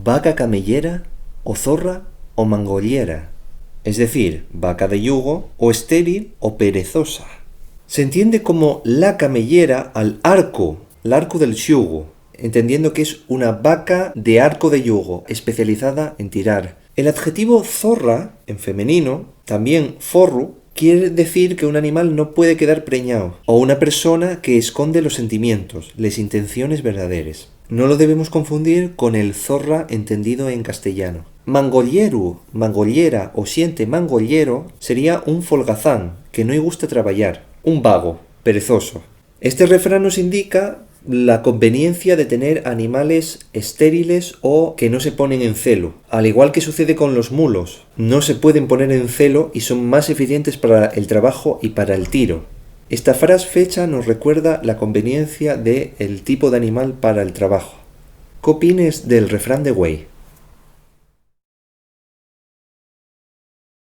vaca camellera o zorra o mangollera, es decir, vaca de yugo o estéril o perezosa. Se entiende como la camellera al arco, el arco del yugo, entendiendo que es una vaca de arco de yugo, especializada en tirar. El adjetivo zorra, en femenino, también forru, quiere decir que un animal no puede quedar preñado, o una persona que esconde los sentimientos, las intenciones verdaderas. No lo debemos confundir con el zorra entendido en castellano. Mangolleru, mangollera o siente mangollero sería un folgazán, que no le gusta trabajar, un vago, perezoso. Este refrán nos indica la conveniencia de tener animales estériles o que no se ponen en celo. Al igual que sucede con los mulos, no se pueden poner en celo y son más eficientes para el trabajo y para el tiro. Esta frase fecha nos recuerda la conveniencia del tipo de animal para el trabajo. ¿Qué opines del refrán de Güell?